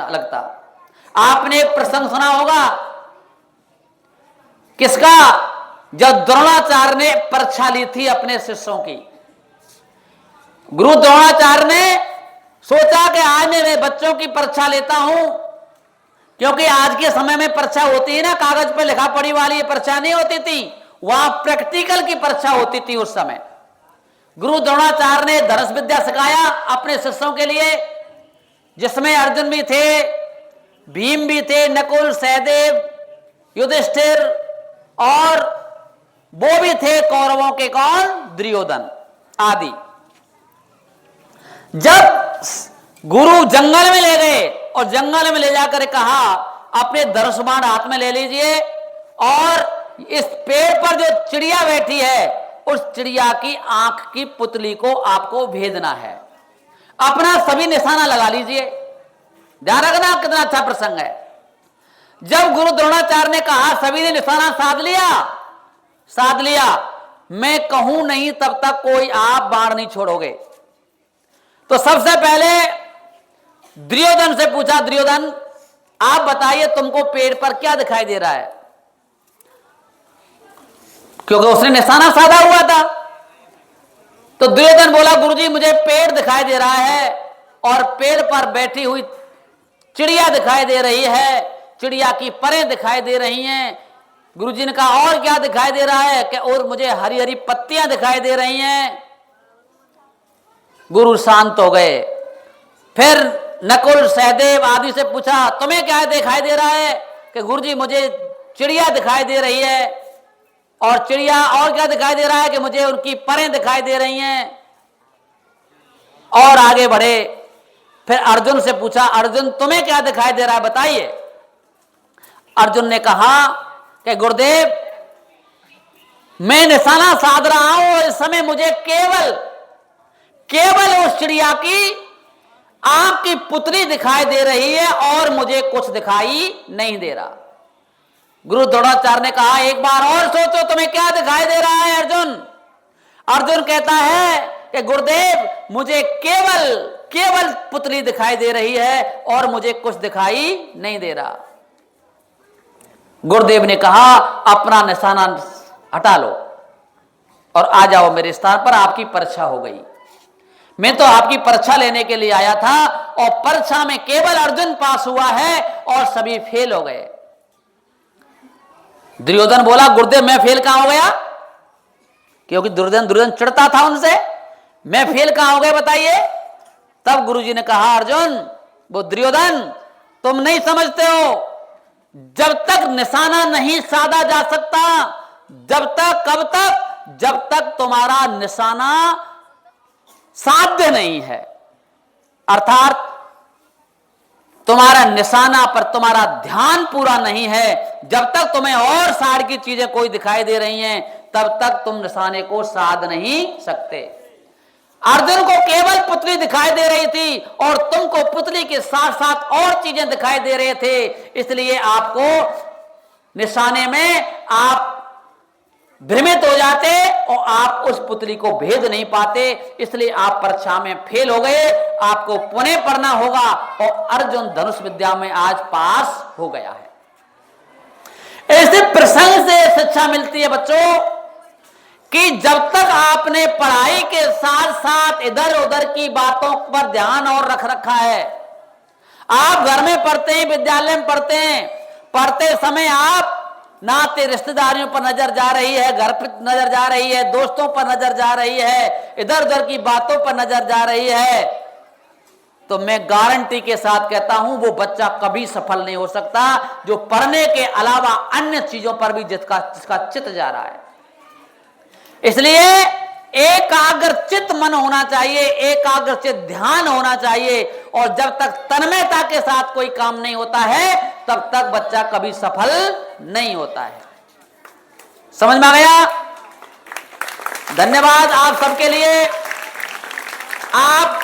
लगता। आपने एक प्रसंग सुना होगा, किसका? जब द्रोणाचार्य ने परीक्षा ली थी अपने शिष्यों की। गुरु द्रोणाचार्य ने सोचा कि आज मैं बच्चों की परीक्षा लेता हूं, क्योंकि आज के समय में परीक्षा होती है ना, कागज पर लिखा पढ़ी वाली परीक्षा नहीं होती थी, वहां प्रैक्टिकल की परीक्षा होती थी उस समय। गुरु द्रोणाचार्य ने धनुष विद्या सिखाया अपने शिष्यों के लिए, जिसमें अर्जुन भी थे, भीम भी थे, नकुल, सहदेव, युधिष्ठिर, और वो भी थे कौरवों के कौन? दुर्योधन आदि। जब गुरु जंगल में ले गए और जंगल में ले जाकर कहा अपने धनुष बाण हाथ में ले लीजिए, और इस पेड़ पर जो चिड़िया बैठी है उस चिड़िया की आंख की पुतली को आपको भेजना है, अपना सभी निशाना लगा लीजिए। ध्यान रखना कितना अच्छा प्रसंग है। जब गुरु द्रोणाचार्य ने कहा, सभी ने निशाना साध लिया, मैं कहूं नहीं तब तक कोई आप बाण नहीं छोड़ोगे। तो सबसे पहले दुर्योधन से पूछा, दुर्योधन आप बताइए तुमको पेड़ पर क्या दिखाई दे रहा है? क्योंकि उसने निशाना साधा हुआ था। तो दुर्योधन बोला, गुरुजी मुझे पेड़ दिखाई दे रहा है और पेड़ पर बैठी हुई चिड़िया दिखाई दे रही है, चिड़िया की परें दिखाई दे रही हैं। गुरुजी ने कहा और क्या दिखाई दे रहा है? कि और मुझे हरी हरी पत्तियां दिखाई दे रही हैं। गुरु शांत हो गए। फिर नकुल, सहदेव आदि से पूछा, तुम्हें क्या दिखाई दे रहा है? कि गुरुजी मुझे चिड़िया दिखाई दे रही है, और चिड़िया और क्या दिखाई दे रहा है? कि मुझे उनकी परें दिखाई दे रही हैं। और आगे बढ़े। फिर अर्जुन से पूछा, अर्जुन तुम्हें क्या दिखाई दे रहा है, बताइए। अर्जुन ने कहा कि गुरुदेव मैं निशाना साध रहा हूं और इस समय मुझे केवल उस चिड़िया की आंख की पुतली दिखाई दे रही है और मुझे कुछ दिखाई नहीं दे रहा। गुरु द्रोणाचार्य ने कहा, एक बार और सोचो तुम्हें क्या दिखाई दे रहा है अर्जुन? अर्जुन कहता है कि गुरुदेव मुझे केवल पुतली दिखाई दे रही है और मुझे कुछ दिखाई नहीं दे रहा। गुरुदेव ने कहा, अपना निशाना हटा लो और आ जाओ मेरे स्थान पर, आपकी परीक्षा हो गई। मैं तो आपकी परीक्षा लेने के लिए आया था और परीक्षा में केवल अर्जुन पास हुआ है और सभी फेल हो गए। दुर्योधन बोला, गुरुदेव मैं फेल कहां हो गया? क्योंकि दुर्योधन चिढ़ता था उनसे, मैं फेल कहां हो गया बताइए। तब गुरुजी ने कहा, अर्जुन वो दुर्योधन तुम नहीं समझते हो, जब तक निशाना नहीं साधा जा सकता, जब तक तुम्हारा निशाना साध्य नहीं है, अर्थात तुम्हारा निशाना पर तुम्हारा ध्यान पूरा नहीं है, जब तक तुम्हें और सारी की चीजें कोई दिखाई दे रही हैं, तब तक तुम निशाने को साध नहीं सकते। अर्जुन को केवल पुतली दिखाई दे रही थी और तुमको पुतली के साथ साथ और चीजें दिखाई दे रहे थे, इसलिए आपको निशाने में आप भ्रमित हो जाते और आप उस पुतली को भेद नहीं पाते, इसलिए आप परीक्षा में फेल हो गए। आपको पुनः पढ़ना होगा और अर्जुन धनुष विद्या में आज पास हो गया है। ऐसे प्रसंग से शिक्षा मिलती है बच्चों कि जब तक आपने पढ़ाई के साथ साथ इधर उधर की बातों पर ध्यान और रख रखा है, आप घर में पढ़ते हैं, विद्यालय में पढ़ते हैं, पढ़ते समय आप नाते रिश्तेदारियों पर नजर जा रही है, घर पर नजर जा रही है, दोस्तों पर नजर जा रही है, इधर उधर की बातों पर नजर जा रही है, तो मैं गारंटी के साथ कहता हूं वो बच्चा कभी सफल नहीं हो सकता जो पढ़ने के अलावा अन्य चीजों पर भी जिसका चित्त जा रहा है। इसलिए एकाग्रचित मन होना चाहिए, एकाग्रचित ध्यान होना चाहिए, और जब तक तन्मयता के साथ कोई काम नहीं होता है तब तक बच्चा कभी सफल नहीं होता है। समझ में आ गया? धन्यवाद आप सबके लिए। आप